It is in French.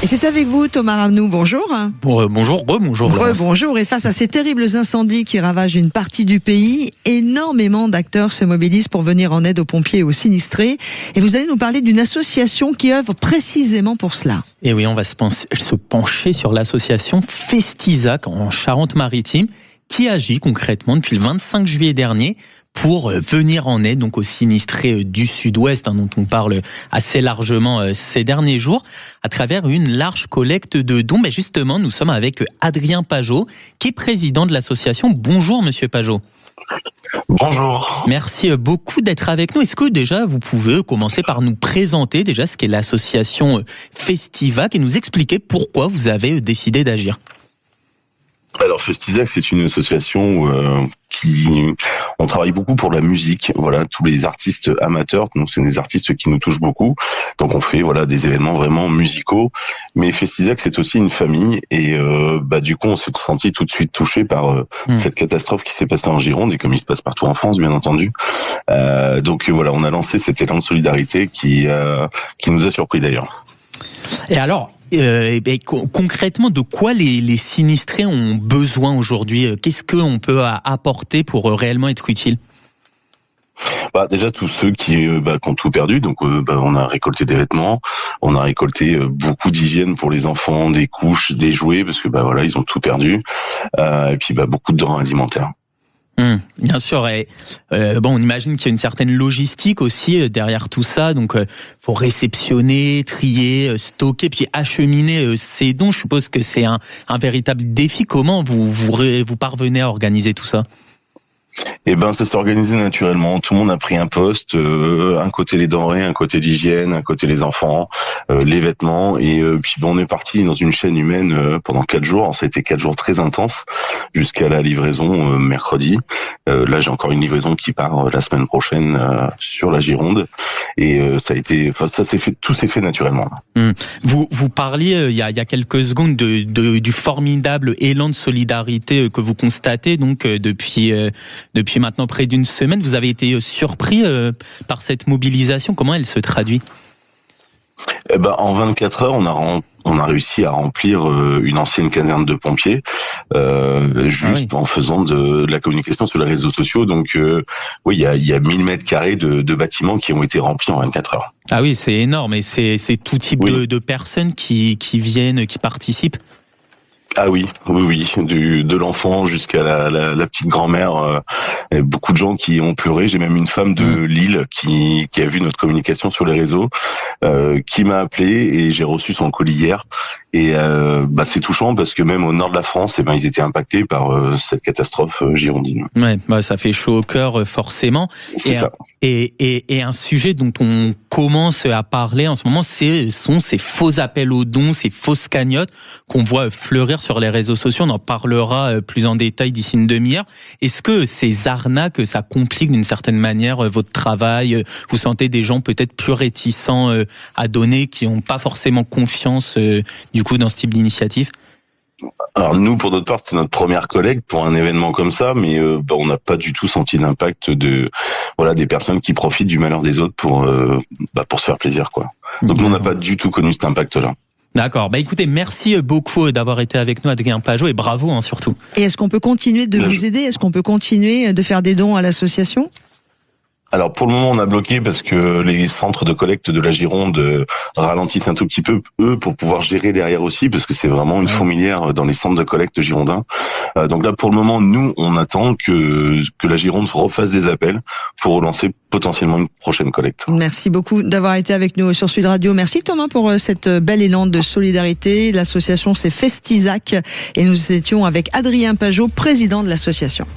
Et c'est avec vous, Thomas Ramnou. Bonjour. Bonjour. Bonjour. Et face à ces terribles incendies qui ravagent une partie du pays, énormément d'acteurs se mobilisent pour venir en aide aux pompiers et aux sinistrés. Et vous allez nous parler d'une association qui œuvre précisément pour cela. Et oui, on va se pencher sur l'association Festizac en Charente-Maritime, qui agit concrètement depuis le 25 juillet dernier pour venir en aide donc aux sinistrés du Sud-Ouest, dont on parle assez largement ces derniers jours, à travers une large collecte de dons. Mais justement, nous sommes avec Adrien Pajot, qui est président de l'association. Bonjour, monsieur Pajot. Bonjour. Merci beaucoup d'être avec nous. Est-ce que déjà vous pouvez commencer par nous présenter déjà ce qu'est l'association Festizac et nous expliquer pourquoi vous avez décidé d'agir? Alors Festizac, c'est une association on travaille beaucoup pour la musique, voilà, tous les artistes amateurs, donc c'est des artistes qui nous touchent beaucoup, donc on fait des événements vraiment musicaux, mais Festizac c'est aussi une famille et du coup on s'est senti tout de suite touché par cette catastrophe qui s'est passée en Gironde et comme il se passe partout en France bien entendu, donc on a lancé cet élan de solidarité qui nous a surpris d'ailleurs. Et alors concrètement, de quoi les sinistrés ont besoin aujourd'hui? Qu'est-ce qu'on peut apporter pour réellement être utile? Déjà tous ceux qui ont tout perdu, donc on a récolté des vêtements, on a récolté beaucoup d'hygiène pour les enfants, des couches, des jouets, parce que ils ont tout perdu, et puis beaucoup de denrées alimentaires. Bien sûr, et on imagine qu'il y a une certaine logistique aussi derrière tout ça, donc faut réceptionner, trier, stocker, puis acheminer ces dons. Je suppose que c'est un véritable défi. Comment vous parvenez à organiser tout ça? Ça s'est organisé naturellement. Tout le monde a pris un poste, un côté les denrées, un côté l'hygiène, un côté les enfants, les vêtements. Et puis on est parti dans une chaîne humaine pendant 4 jours. Alors, ça a été 4 jours très intenses jusqu'à la livraison mercredi. Là, j'ai encore une livraison qui part la semaine prochaine sur la Gironde. Et tout s'est fait naturellement. Vous parliez il y a quelques secondes du formidable élan de solidarité que vous constatez donc depuis maintenant près d'une semaine. Vous avez été surpris par cette mobilisation. Comment elle se traduit? En 24 heures, on a réussi à remplir une ancienne caserne de pompiers en faisant de la communication sur les réseaux sociaux. Donc il y a 1000 mètres carrés de bâtiments qui ont été remplis en 24 heures. Ah oui, c'est énorme. Et c'est tout type de personnes qui viennent, qui participent? Ah oui, de l'enfant jusqu'à la petite grand-mère, beaucoup de gens qui ont pleuré. J'ai même une femme de Lille qui a vu notre communication sur les réseaux, qui m'a appelé et j'ai reçu son colis hier. Et c'est touchant parce que même au nord de la France, ils étaient impactés par cette catastrophe girondine. Ouais, ça fait chaud au cœur forcément. C'est ça. Et un sujet dont on commence à parler en ce moment, sont ces faux appels aux dons, ces fausses cagnottes qu'on voit fleurir sur les réseaux sociaux. On en parlera plus en détail d'ici une demi-heure. Est-ce que ces arnaques, ça complique d'une certaine manière votre travail? Vous sentez des gens peut-être plus réticents à donner, qui n'ont pas forcément confiance du coup dans ce type d'initiative? Alors nous, pour notre part, c'est notre première collecte pour un événement comme ça, mais on n'a pas du tout senti l'impact des personnes qui profitent du malheur des autres pour se faire plaisir, quoi. Donc nous, on n'a pas du tout connu cet impact-là. D'accord. Écoutez, merci beaucoup d'avoir été avec nous, Adrien Pajot, et bravo surtout. Et est-ce qu'on peut continuer de vous aider? Est-ce qu'on peut continuer de faire des dons à l'association? Alors pour le moment on a bloqué parce que les centres de collecte de la Gironde ralentissent un tout petit peu, eux, pour pouvoir gérer derrière aussi, parce que c'est vraiment une fourmilière dans les centres de collecte girondins. Donc là pour le moment nous on attend que la Gironde refasse des appels pour relancer potentiellement une prochaine collecte. Merci beaucoup d'avoir été avec nous sur Sud Radio. Merci Thomas pour cette belle élan de solidarité. L'association c'est Festizac et nous étions avec Adrien Pajot, président de l'association.